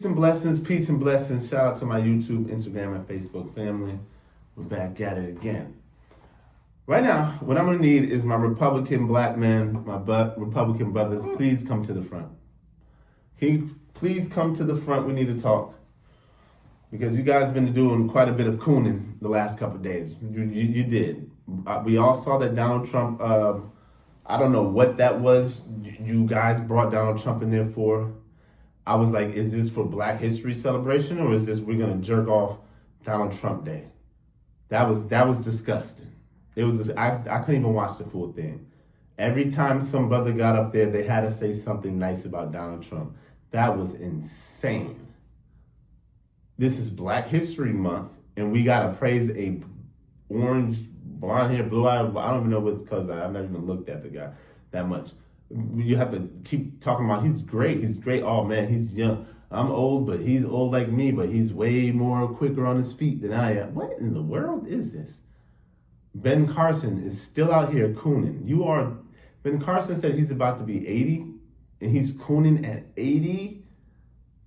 Peace and blessings. Shout out to my YouTube, Instagram, and Facebook family. We're back at it again. Right now, what I'm gonna need is my Republican black men, Republican brothers. Please come to the front. Can you please come to the front? We need to talk because you guys have been doing quite a bit of cooning the last couple of days. You did. We all saw that Donald Trump. I don't know what that was. You guys brought Donald Trump in there for. I was like, is this for Black History celebration or is this we're gonna jerk off Donald Trump Day? That was disgusting. It was just, I couldn't even watch the full thing. Every time some brother got up there, they had to say something nice about Donald Trump. That was insane. This is Black History Month, and we gotta praise a orange, blonde hair, blue eye. I don't even know what's cause I've never even looked at the guy that much. You have to keep talking about he's great. Oh man, he's young. I'm old, but he's old like me, but he's way more quicker on his feet than I am. What in the world is this? Ben Carson is still out here cooning. Ben Carson said he's about to be 80 and he's cooning at 80.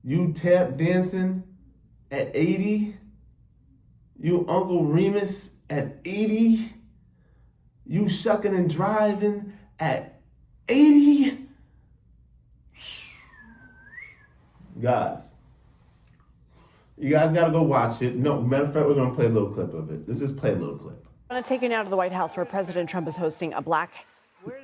You tap dancing at 80. You Uncle Remus at 80. You shucking and driving at 80. Guys, you guys got to go watch it. No, matter of fact, we're going to play a little clip of it. Let's just play a little clip. I'm going to take you now to the White House where President Trump is hosting a Black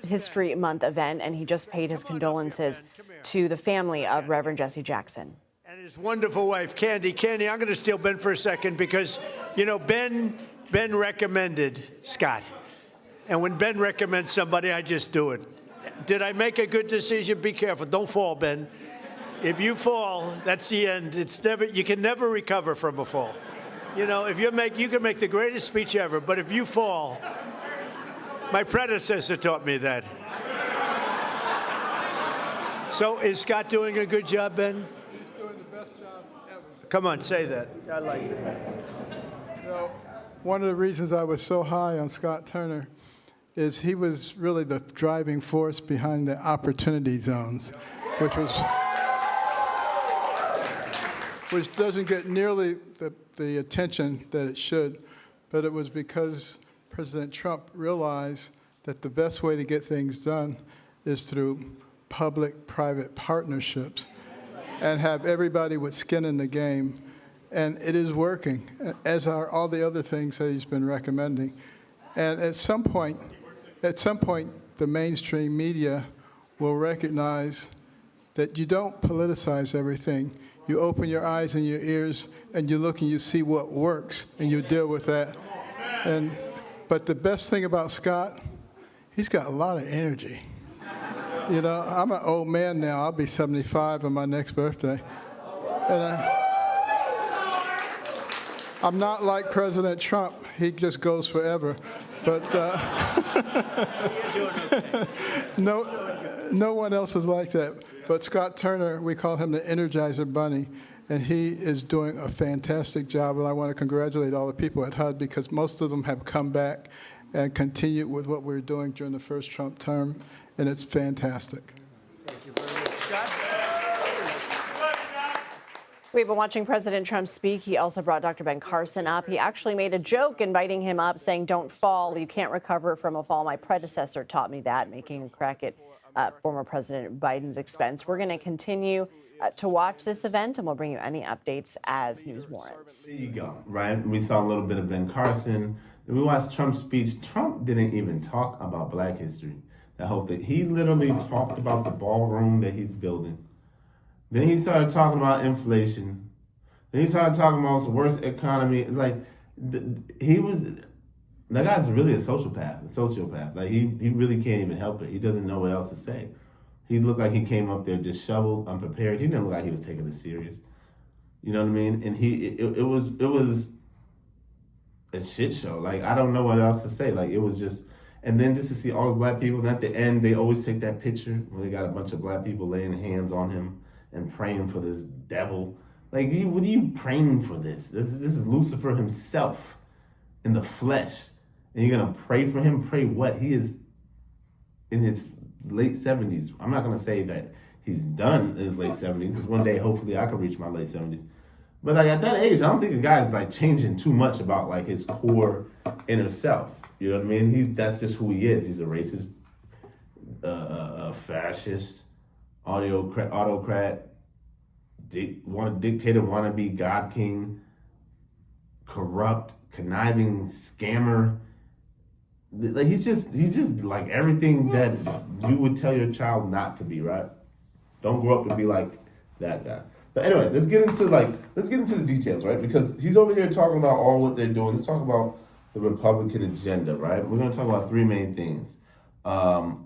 History Month event, and he just paid his condolences to the family of Reverend Jesse Jackson. And his wonderful wife, Candy. Candy, I'm going to steal Ben for a second because, you know, Ben recommended Scott. And when Ben recommends somebody, I just do it. Did I make a good decision? Be careful. Don't fall, Ben. If you fall, that's the end. You can never recover from a fall. You know, you can make the greatest speech ever, but if you fall, my predecessor taught me that. So is Scott doing a good job, Ben? He's doing the best job ever. Come on, say that. I like it. You know, one of the reasons I was so high on Scott Turner is he was really the driving force behind the opportunity zones, which doesn't get nearly the attention that it should, but it was because President Trump realized that the best way to get things done is through public-private partnerships and have everybody with skin in the game. And it is working, as are all the other things that he's been recommending. And at some point, the mainstream media will recognize that you don't politicize everything. You open your eyes and your ears, and you look and you see what works, and you deal with that. But the best thing about Scott, he's got a lot of energy. You know, I'm an old man now. I'll be 75 on my next birthday. And I'm not like President Trump. He just goes forever. But no one else is like that. But Scott Turner, we call him the Energizer Bunny, and he is doing a fantastic job. And I want to congratulate all the people at HUD because most of them have come back and continued with what we were doing during the first Trump term, and it's fantastic. Thank you very much, Scott. We've been watching President Trump speak. He also brought Dr. Ben Carson up. He actually made a joke inviting him up, saying, "Don't fall. You can't recover from a fall. My predecessor taught me that," making a crack at former President Biden's expense. We're going to continue to watch this event, and we'll bring you any updates as news warrants. There you go, right? We saw a little bit of Ben Carson. Then we watched Trump's speech. Trump didn't even talk about Black history. That whole thing. He literally talked about the ballroom that he's building. Then he started talking about inflation. Then he started talking about the worst economy. Like, that guy's really a sociopath. Like, he really can't even help it. He doesn't know what else to say. He looked like he came up there disheveled, unprepared. He didn't look like he was taking it serious. You know what I mean? And it was a shit show. Like, I don't know what else to say. Like, it was just, and then just to see all those black people, and at the end, they always take that picture where they got a bunch of black people laying hands on him and praying for this devil. Like, what are you praying for this? This is Lucifer himself in the flesh. And you're going to pray for him? Pray what? He is in his late 70s. I'm not going to say that he's done in his late 70s. Because one day, hopefully, I could reach my late 70s. But like at that age, I don't think a guy's like changing too much about like his core inner self. You know what I mean? That's just who he is. He's a racist, a fascist, autocrat, dictator, wannabe, God king, corrupt, conniving, scammer. Like he's just like everything that you would tell your child not to be, right? Don't grow up to be like that guy. But anyway, let's get into the details, right? Because he's over here talking about all what they're doing. Let's talk about the Republican agenda, right? We're going to talk about three main things. The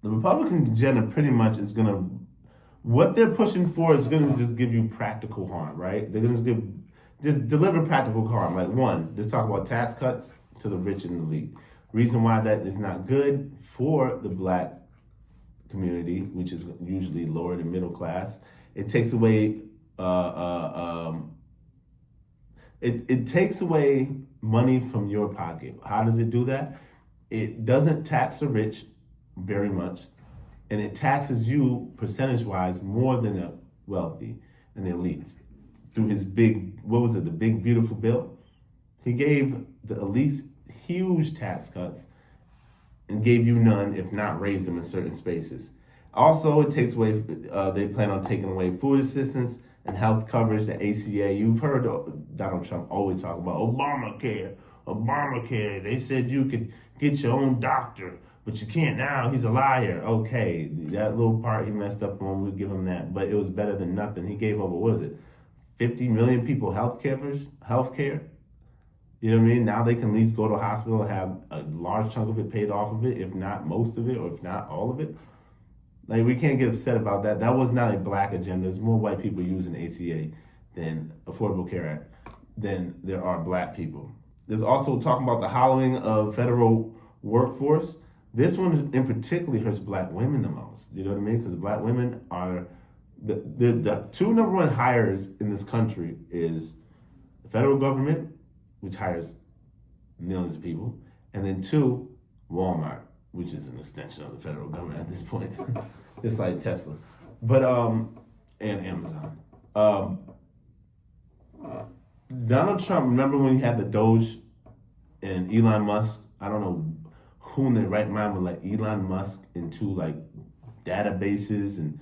Republican agenda pretty much is going to, what they're pushing for is going to just give you practical harm, right? They're going to just deliver practical harm. Like one, let's talk about tax cuts to the rich and elite. Reason why that is not good for the black community, which is usually lower to middle class. It takes away it takes away money from your pocket. How does it do that? It doesn't tax the rich very much, and it taxes you percentage-wise more than the wealthy and the elites through his big, the big beautiful bill. He gave the elites huge tax cuts and gave you none, if not raised them in certain spaces. Also, it takes away, they plan on taking away food assistance and health coverage, the ACA. You've heard Donald Trump always talk about Obamacare. They said you could get your own doctor, but you can't now. He's a liar. Okay, that little part he messed up on, we'll give him that. But it was better than nothing. He gave over, 50 million people health care? You know what I mean? Now they can at least go to a hospital and have a large chunk of it paid off of it, if not most of it, or if not all of it. Like, we can't get upset about that. That was not a black agenda. There's more white people using ACA than Affordable Care Act than there are black people. There's also talking about the hollowing of federal workforce. This one in particular hurts black women the most. You know what I mean? Because black women are the two number one hires in this country is the federal government, which hires millions of people, and then two, Walmart, which is an extension of the federal government at this point. It's like Tesla. But, and Amazon. Donald Trump, remember when he had the Doge and Elon Musk? I don't know who in their right mind would let Elon Musk into like databases, and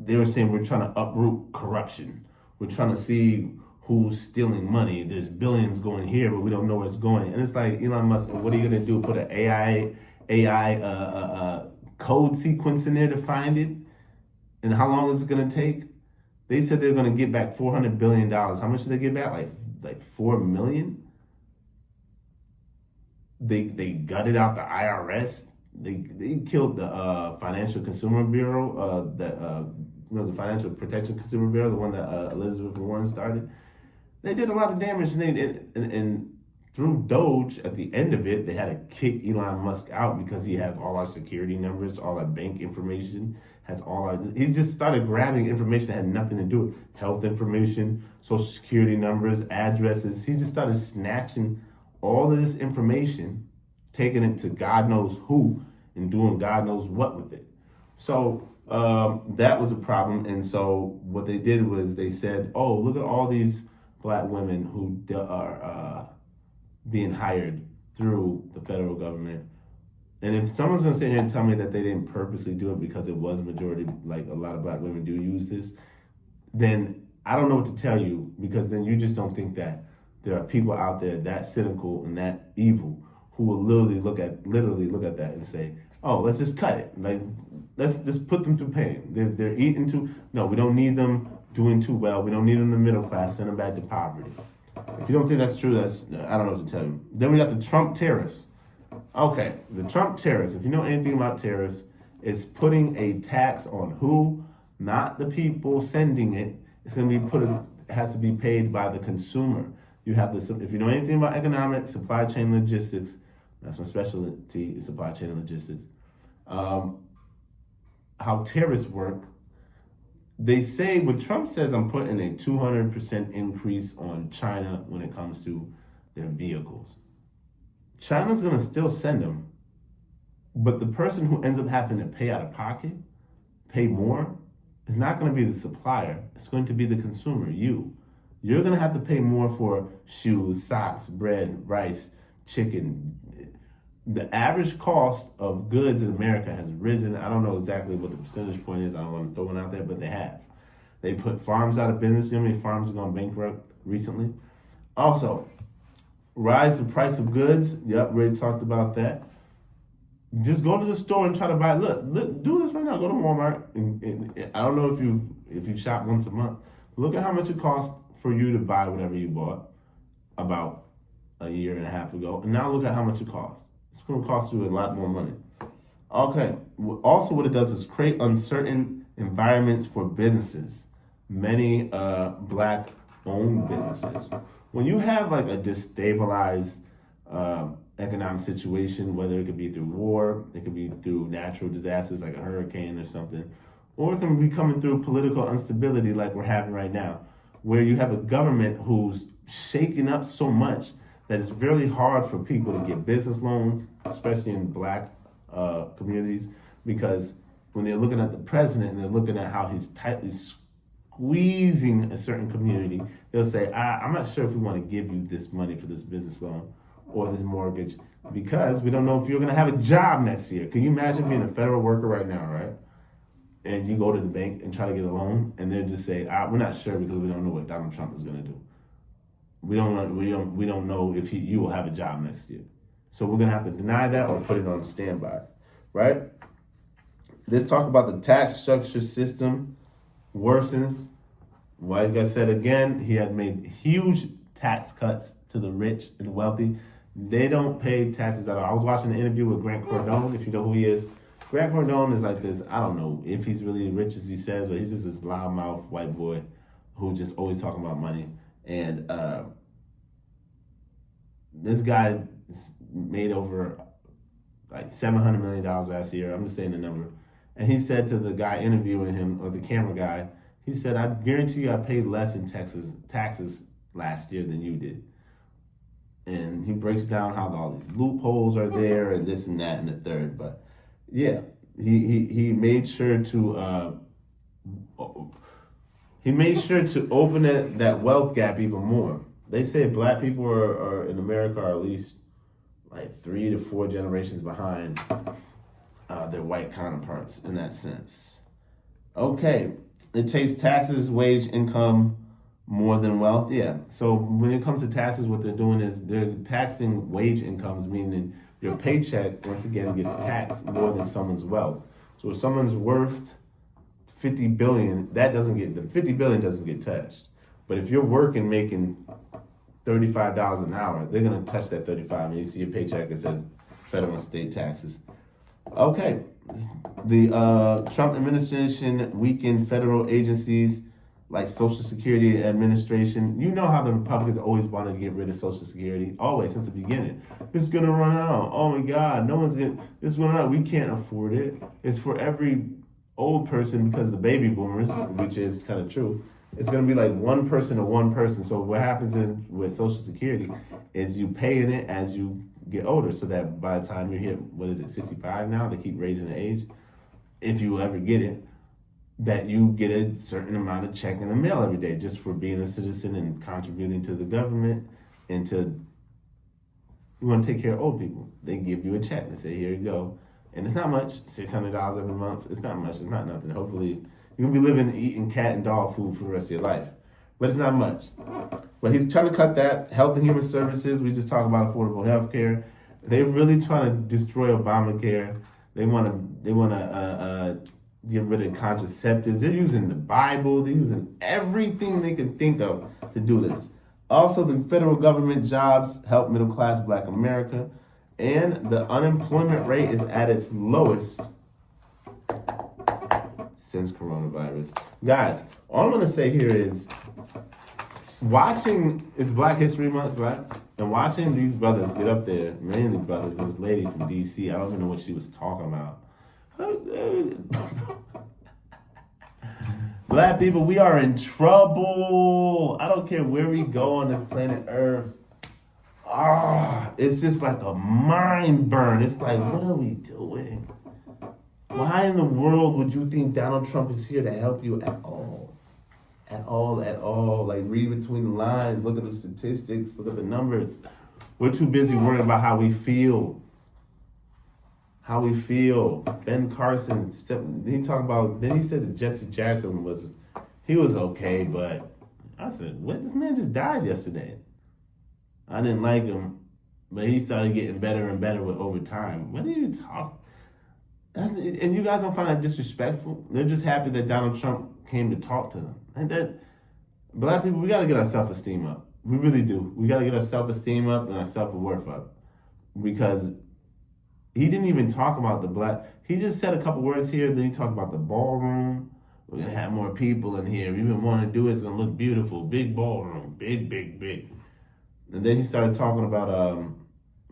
they were saying we're trying to uproot corruption. We're trying to see who's stealing money. There's billions going here, but we don't know where it's going. And it's like, Elon Musk, what are you gonna do? Put an AI code sequence in there to find it? And how long is it gonna take? They said they're gonna get back $400 billion. How much did they get back? Like 4 million? They gutted out the IRS. They killed the Financial Consumer Bureau, the Financial Protection Consumer Bureau, the one that Elizabeth Warren started. They did a lot of damage, and through Doge, at the end of it, they had to kick Elon Musk out because he has all our security numbers, all our bank information, he just started grabbing information that had nothing to do with health information, social security numbers, addresses. He just started snatching all of this information, taking it to God knows who, and doing God knows what with it. So that was a problem. And so what they did was they said, oh, look at all these black women who are being hired through the federal government. And if someone's gonna sit here and tell me that they didn't purposely do it because it was a majority, like a lot of black women do use this, then I don't know what to tell you, because then you just don't think that there are people out there that cynical and that evil who will literally look at that and say, oh, let's just cut it. Like, let's just put them through pain. They're eating no, we don't need them doing too well. We don't need them in the middle class, send them back to poverty. If you don't think that's true, I don't know what to tell you. Then we got the Trump tariffs. Okay, the Trump tariffs, if you know anything about tariffs, it's putting a tax on who, not the people sending it. It's going to be it has to be paid by the consumer. You have this, if you know anything about economics, supply chain logistics, that's my specialty, supply chain and logistics. How tariffs work, they say, when Trump says I'm putting a 200% increase on China when it comes to their vehicles, China's gonna still send them, but the person who ends up having to pay out of pocket pay more, it's not going to be the supplier. It's going to be the consumer, you. You're going to have to pay more for shoes, socks, bread, rice, chicken. The average cost of goods in America has risen. I don't know exactly what the percentage point is. I don't want to throw one out there, but they have. They put farms out of business. You know how many farms have gone bankrupt recently? Also, rise the price of goods. Yep, we already talked about that. Just go to the store and try to buy. Look, do this right now. Go to Walmart. And I don't know if you shop once a month. Look at how much it costs for you to buy whatever you bought about a year and a half ago. And now look at how much it costs. It's going to cost you a lot more money. Okay. Also, what it does is create uncertain environments for businesses. Many Black-owned businesses. When you have like a destabilized economic situation, whether it could be through war, it could be through natural disasters like a hurricane or something, or it can be coming through political instability like we're having right now, where you have a government who's shaking up so much that it's really hard for people to get business loans, especially in Black communities, because when they're looking at the president and they're looking at how he's tightly squeezing a certain community, they'll say, I'm not sure if we want to give you this money for this business loan or this mortgage because we don't know if you're going to have a job next year. Can you imagine being a federal worker right now, right? And you go to the bank and try to get a loan, and they'll just say, we're not sure because we don't know what Donald Trump is going to do. We don't know if you will have a job next year. So we're going to have to deny that or put it on standby, right? Let's talk about the tax structure system worsens. Like I said again, he had made huge tax cuts to the rich and wealthy. They don't pay taxes at all. I was watching an interview with Grant Cardone, if you know who he is. Grant Cardone is like this, I don't know if he's really rich as he says, but he's just this loudmouth white boy who's just always talking about money. And this guy made over like $700 million last year. I'm just saying the number. And he said to the guy interviewing him, or the camera guy, he said, I guarantee you I paid less in taxes last year than you did. And he breaks down how all these loopholes are there and this and that and the third. But yeah, he made sure to open that wealth gap even more. They say Black people are in America are at least like 3 to 4 generations behind their white counterparts in that sense. Okay, it takes taxes, wage, income more than wealth. Yeah, so when it comes to taxes, what they're doing is they're taxing wage incomes, meaning your paycheck, once again, gets taxed more than someone's wealth. So if someone's worth $50 billion, the $50 billion doesn't get touched. But if you're working, making $35 an hour, they're gonna touch that 35, and you see your paycheck, it says federal and state taxes. Okay, the Trump administration weakened federal agencies like Social Security Administration. You know how the Republicans always wanted to get rid of Social Security, always, since the beginning. It's gonna run out. Oh my God, it's gonna run out. We can't afford it. It's for every old person because the baby boomers, which is kind of true. It's gonna be like one person to one person. So what happens is with Social Security is you pay in it as you get older, so that by the time you hit, 65 now, they keep raising the age, if you ever get it, that you get a certain amount of check in the mail every day just for being a citizen and contributing to the government and you want to take care of old people. They give you a check. They say, here you go. And it's not much, $600 every month. It's not much, it's not nothing. Hopefully you're gonna be living, eating cat and dog food for the rest of your life. But it's not much. But he's trying to cut that. Health and Human Services, we just talked about affordable health care. They're really trying to destroy Obamacare. They want to get rid of contraceptives. They're using the Bible. They're using everything they can think of to do this. Also, the federal government jobs help middle-class Black America. And the unemployment rate is at its lowest since coronavirus. Guys, all I'm going to say here is it's Black History Month, right? And watching these brothers get up there, mainly brothers, this lady from D.C., I don't even know what she was talking about. Black people, we are in trouble. I don't care where we go on this planet Earth. It's just like a mind burn. It's like, what are we doing? Why in the world would you think Donald Trump is here to help you at all? At all. Like, read between the lines, look at the statistics, look at the numbers. We're too busy worrying about how we feel. Ben Carson, he talked about, then he said that Jesse Jackson was okay, but I said, what? This man just died yesterday. I didn't like him, but he started getting better and better with over time. What are you talking? And you guys don't find that disrespectful? They're just happy that Donald Trump came to talk to them. And that black people, we got to get our self-esteem up. We really do. We got to get our self-esteem up and our self-worth up. Because he didn't even talk about the black. He just said a couple words here. Then he talked about the ballroom. We're going to have more people in here. We've been wanting to do it. It's going to look beautiful. Big ballroom. Big. And then he started talking about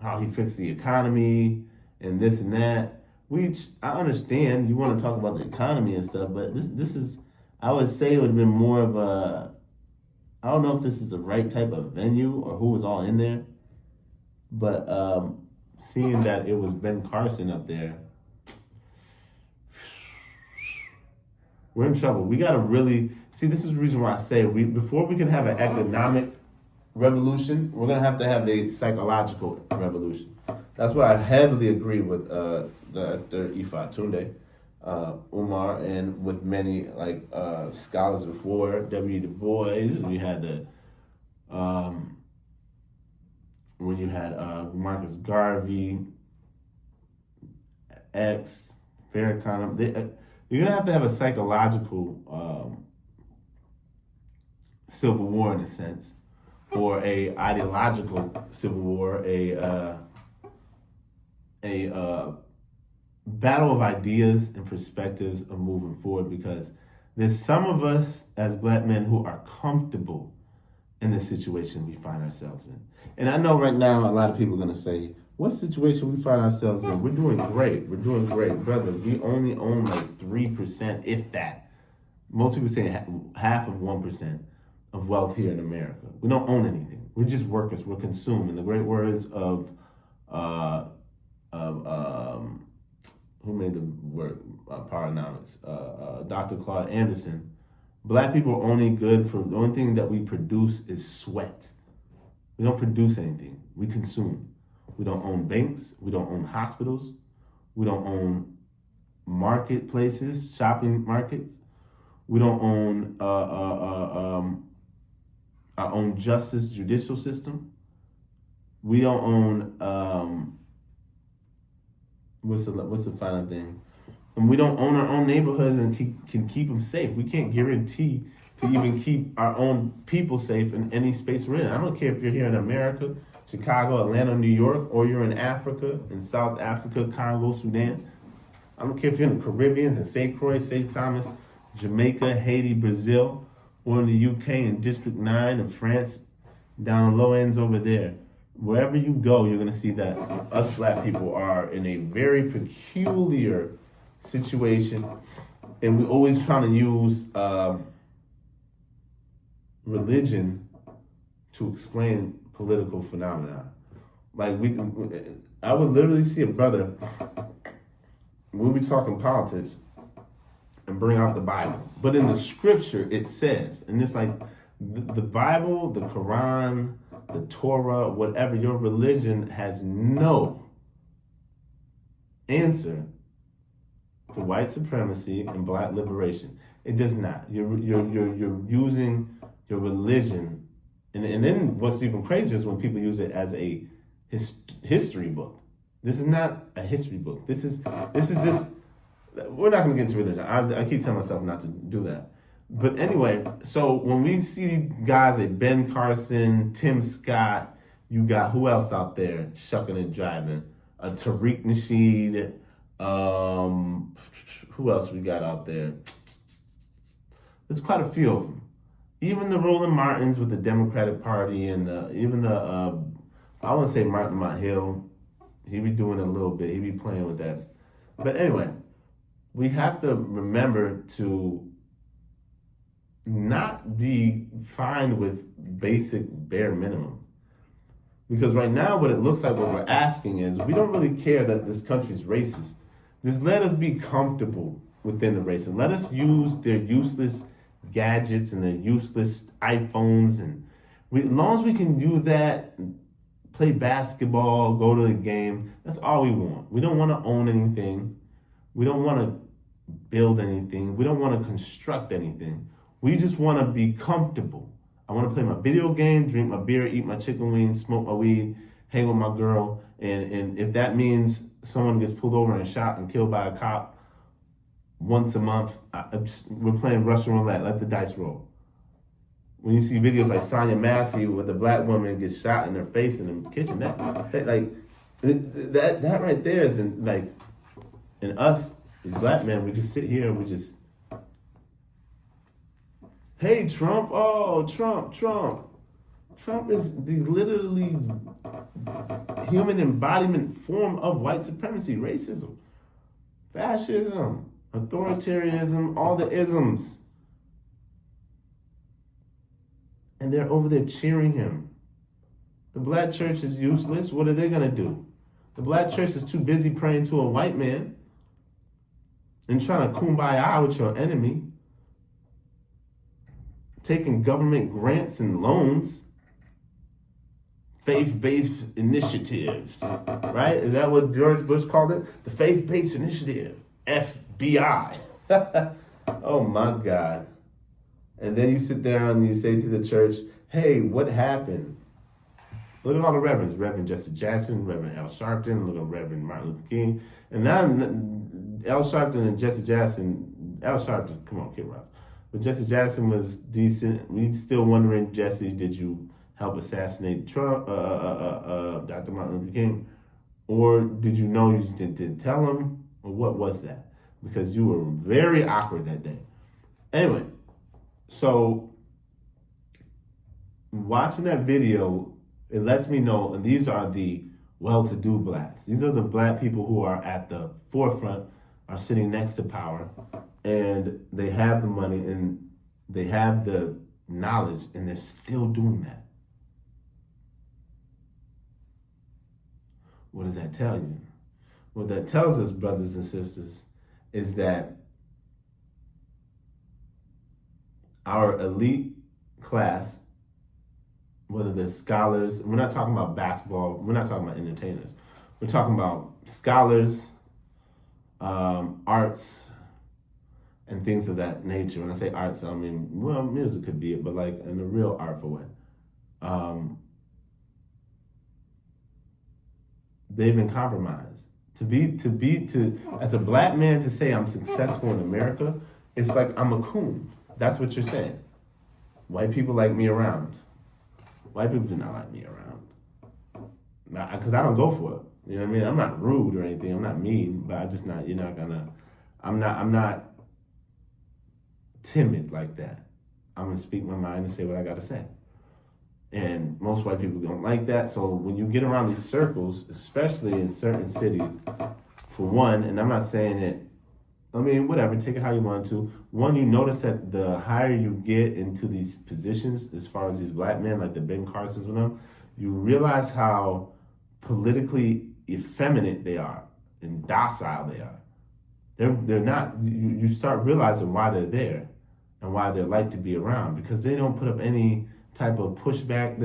how he fixed the economy and this and that. Which I understand. You want to talk about the economy and stuff. But this is, I would say it would have been more of a, I don't know if this is the right type of venue or who was all in there. But seeing that it was Ben Carson up there, we're in trouble. We got to really, see, this is the reason why I say, before we can have an economic revolution, we're going to have a psychological revolution. That's what I heavily agree with Dr. Ifa Tunde, Umar, and with many scholars before, W. Du Bois. We had when you had Marcus Garvey, X, Farrakhan, you're going to have a psychological civil war in a sense, or a ideological civil war, a battle of ideas and perspectives of moving forward, because there's some of us as black men who are comfortable in the situation we find ourselves in. And I know right now a lot of people are going to say, what situation we find ourselves in? We're doing great. Brother. We only own like 3%, if that. Most people say half of 1% of wealth here in America. We don't own anything. We're just workers. We're consumed. In the great words of who made the word Paranomics? Dr. Claude Anderson. Black people are only good for, the only thing that we produce is sweat. We don't produce anything. We consume. We don't own banks. We don't own hospitals. We don't own marketplaces, shopping markets. We don't own our own justice judicial system. We don't own what's the final thing? And we don't own our own neighborhoods and can keep them safe. We can't guarantee to even keep our own people safe in any space we're in. I don't care if you're here in America, Chicago, Atlanta, New York, or you're in Africa, in South Africa, Congo, Sudan. I don't care if you're in the Caribbean, in St. Croix, St. Thomas, Jamaica, Haiti, Brazil, or in the UK in District 9 in France, down low ends over there. Wherever you go, you're going to see that us black people are in a very peculiar situation, and we're always trying to use religion to explain political phenomena. Like I would literally see a brother, we'll be talking politics, and bring out the Bible. But in the scripture, it says, and it's like the Bible, the Quran, the Torah, whatever, your religion has no answer for white supremacy and black liberation. It does not. You're using your religion, and then what's even crazier is when people use it as a history book. This is not a history book. This is just, we're not going to get into religion. I keep telling myself not to do that. But anyway, so when we see guys like Ben Carson, Tim Scott, you got who else out there shucking and driving? Tariq Nasheed. Who else we got out there? There's quite a few of them. Even the Roland Martins with the Democratic Party, and I wouldn't say Martin Mott Hill. He be doing a little bit. He be playing with that. But anyway, we have to remember to not be fine with basic bare minimum. Because right now what it looks like what we're asking is, we don't really care that this country's racist. Just let us be comfortable within the race and let us use their useless gadgets and their useless iPhones. And as long as we can do that, play basketball, go to the game, that's all we want. We don't want to own anything. We don't want to build anything. We don't want to construct anything. We just want to be comfortable. I want to play my video game, drink my beer, eat my chicken wings, smoke my weed, hang with my girl. And if that means someone gets pulled over and shot and killed by a cop once a month, we're playing Russian roulette. Let the dice roll. When you see videos like Sonya Massey where the black woman gets shot in her face in the kitchen, that right there is in us as black men, we just sit here and we just, hey, Trump, oh, Trump. Trump is the literally human embodiment form of white supremacy, racism, fascism, authoritarianism, all the isms. And they're over there cheering him. The black church is useless. What are they going to do? The black church is too busy praying to a white man and trying to kumbaya with your enemy, taking government grants and loans, faith-based initiatives, right? Is that what George Bush called it? The faith-based initiative, FBI. Oh my God. And then you sit down and you say to the church, hey, what happened? Look at all the reverends. Reverend Jesse Jackson, Reverend Al Sharpton, look at Reverend Martin Luther King. And now Al Sharpton and Jesse Jackson, Al Sharpton, come on, Kid Ross. But Jesse Jackson was decent. We still wondering, Jesse, did you help assassinate Trump, Dr. Martin Luther King? Or did you know you just didn't tell him? Or what was that? Because you were very awkward that day. Anyway, so watching that video, it lets me know, and these are the well-to-do blacks. These are the black people who are at the forefront, are sitting next to power, and they have the money and they have the knowledge, and they're still doing that. What does that tell you? What that tells us, brothers and sisters, is that our elite class, whether they're scholars, we're not talking about basketball, we're not talking about entertainers. We're talking about scholars, arts, and things of that nature. When I say arts, I mean, well, music could be it, but like in a real artful way. They've been compromised. As a black man to say I'm successful in America, it's like I'm a coon. That's what you're saying. White people like me around. White people do not like me around. Because I don't go for it. You know what I mean? I'm not rude or anything. I'm not mean, but I'm not timid like that. I'm gonna speak my mind and say what I gotta say. And most white people don't like that. So when you get around these circles, especially in certain cities, for one, and I'm not saying it, I mean, whatever, take it how you want to. One, you notice that the higher you get into these positions, as far as these black men, like the Ben Carsons and them, you realize how politically effeminate they are and docile they are. They're not, you start realizing why they're there and why they're like to be around, because they don't put up any type of pushback.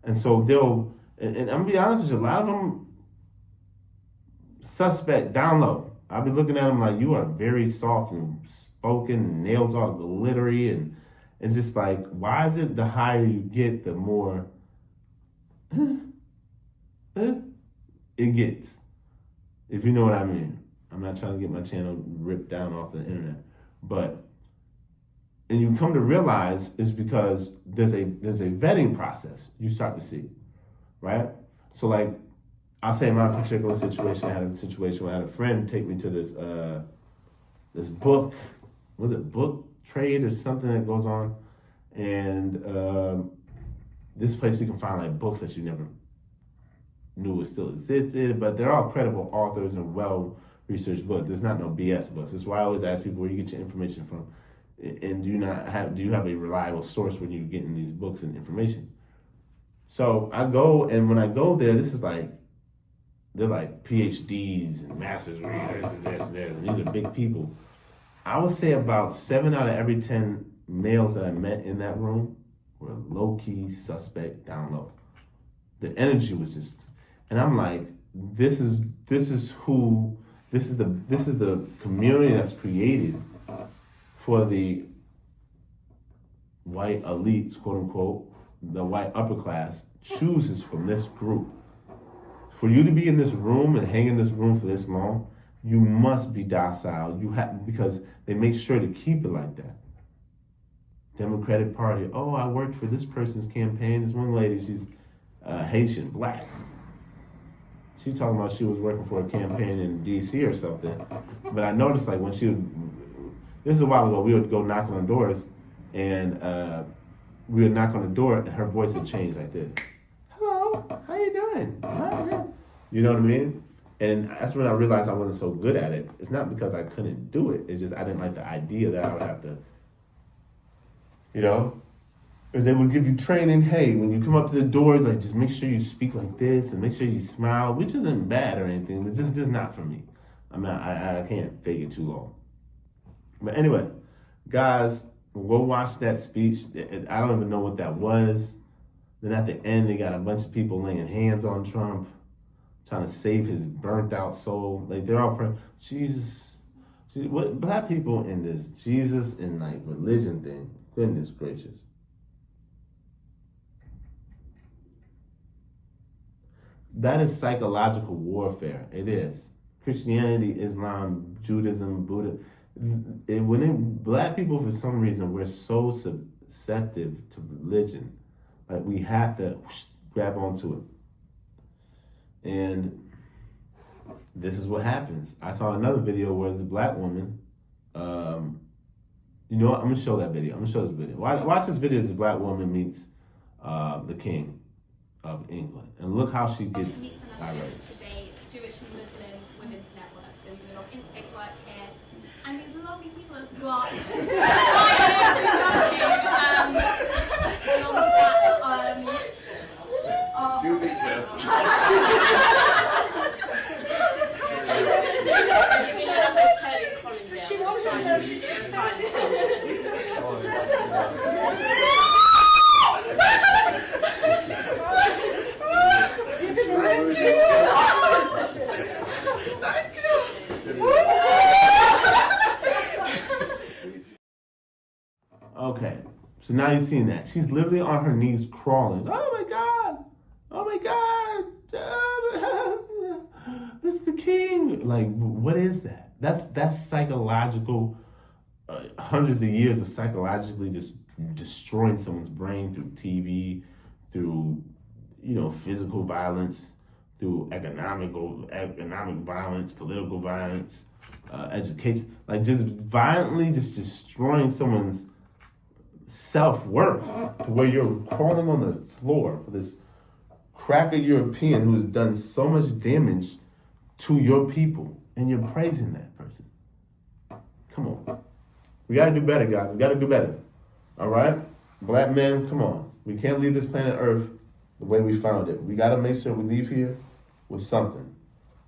And so they'll, and I'm gonna be honest with you, a lot of them suspect down low. I'll be looking at them like, you are very soft and spoken, and nails all glittery, and it's just like, why is it the higher you get, the more it gets? If you know what I mean. I'm not trying to get my channel ripped down off the internet, but, and you come to realize it's because there's a vetting process you start to see, right? So like, I'll say in my particular situation, I had a situation where I had a friend take me to this book, was it book trade or something that goes on? And this place you can find like books that you never knew still existed, but they're all credible authors and well-researched books. There's not no BS books. That's why I always ask people where you get your information from. And do you have a reliable source when you're getting these books and information? So I go, and when I go there, this is like they're like PhDs and master's degrees and this and this, and these are big people. I would say about 7 out of every 10 males that I met in that room were low-key suspect down low. The energy was just, and I'm like, this is the community that's created for the white elites, quote unquote, the white upper class chooses from this group. For you to be in this room and hang in this room for this long, you must be docile. You have, because they make sure to keep it like that. Democratic Party. Oh, I worked for this person's campaign. This one lady, she's Haitian, black. She talking about she was working for a campaign in D.C. or something. But I noticed, like, when she would, this is a while ago, we would go knocking on doors, and we would knock on the door, and her voice would change like this. Hello, how you doing? You know what I mean? And that's when I realized I wasn't so good at it. It's not because I couldn't do it. It's just I didn't like the idea that I would have to, you know? And they would give you training. Hey, when you come up to the door, like, just make sure you speak like this and make sure you smile, which isn't bad or anything, but just not for me. I can't fake it too long. But anyway, guys, go watch that speech. I don't even know what that was. Then at the end, they got a bunch of people laying hands on Trump, trying to save his burnt out soul. Like, they're all praying, Jesus. What black people in this Jesus and like religion thing, goodness gracious. That is psychological warfare. It is. Christianity, Islam, Judaism, Buddha. Black people, for some reason, we're so susceptible to religion. Like, we have to grab onto it. And this is what happens. I saw another video where there's a black woman. You know what? I'm going to show that video. I'm going to show this video. Watch this video as a black woman meets the king of England. And look how she gets irate. Is a Jewish Muslim women's network, so we do a lot of interstate work here. And these lovely people who are she wants to know she should sign Okay, so now you've seen that. She's literally on her knees crawling. Oh my God! Oh my God! This is the king. Like, what is that? That's psychological. Hundreds of years of psychologically just destroying someone's brain through TV, through physical violence, through economic violence, political violence, education. Like, just violently just destroying someone's self-worth to where you're crawling on the floor for this cracker European who's done so much damage to your people, and you're praising that person. Come on. We gotta do better, guys. We gotta do better. All right? Black men, come on. We can't leave this planet Earth the way we found it. We gotta make sure we leave here with something.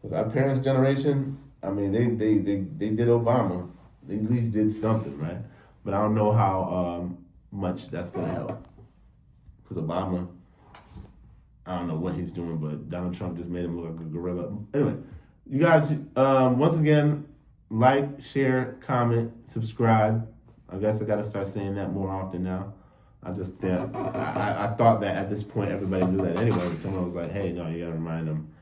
Because our parents' generation, I mean, they did Obama. They at least did something, right? But I don't know how much that's gonna help. Because Obama, I don't know what he's doing, but Donald Trump just made him look like a gorilla. Anyway, you guys, once again, like, share, comment, subscribe. I guess I gotta start saying that more often now. I thought that at this point everybody knew that anyway, but someone was like, hey, no, you gotta remind them.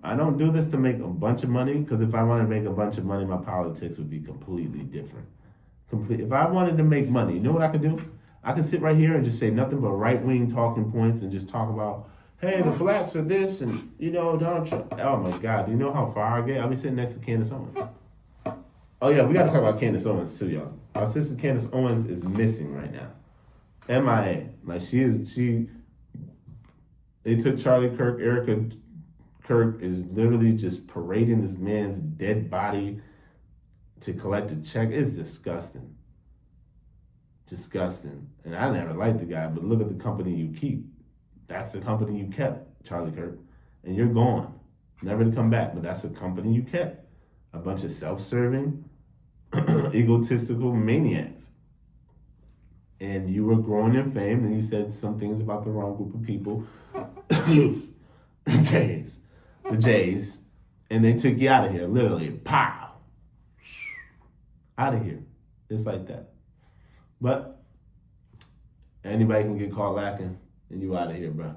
I don't do this to make a bunch of money, because if I wanted to make a bunch of money, my politics would be completely different. If I wanted to make money, you know what I could do? I could sit right here and just say nothing but right-wing talking points and just talk about, hey, the blacks are this, and, Donald Trump. Oh, my God. Do you know how far I get? I'll be sitting next to Candace Owens. Oh, yeah, we got to talk about Candace Owens, too, y'all. Our sister Candace Owens is missing right now. MIA. Like, they took Charlie Kirk. Erica Kirk is literally just parading this man's dead body to collect a check. It's disgusting. Disgusting. And I never liked the guy, but look at the company you keep. That's the company you kept, Charlie Kirk. And you're gone. never to come back. But that's a company you kept. A bunch of self-serving, egotistical maniacs. And you were growing in fame, and you said some things about the wrong group of people. the Jays, and they took you out of here, literally, pow, out of here. It's like that. But anybody can get caught lacking, and you out of here, bro.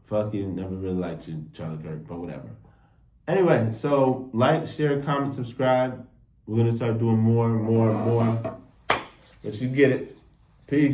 Fuck you, never really liked you, Charlie Kirk, but whatever. Anyway, so like, share, comment, subscribe. We're gonna start doing more and more and more. But you get it. Peace.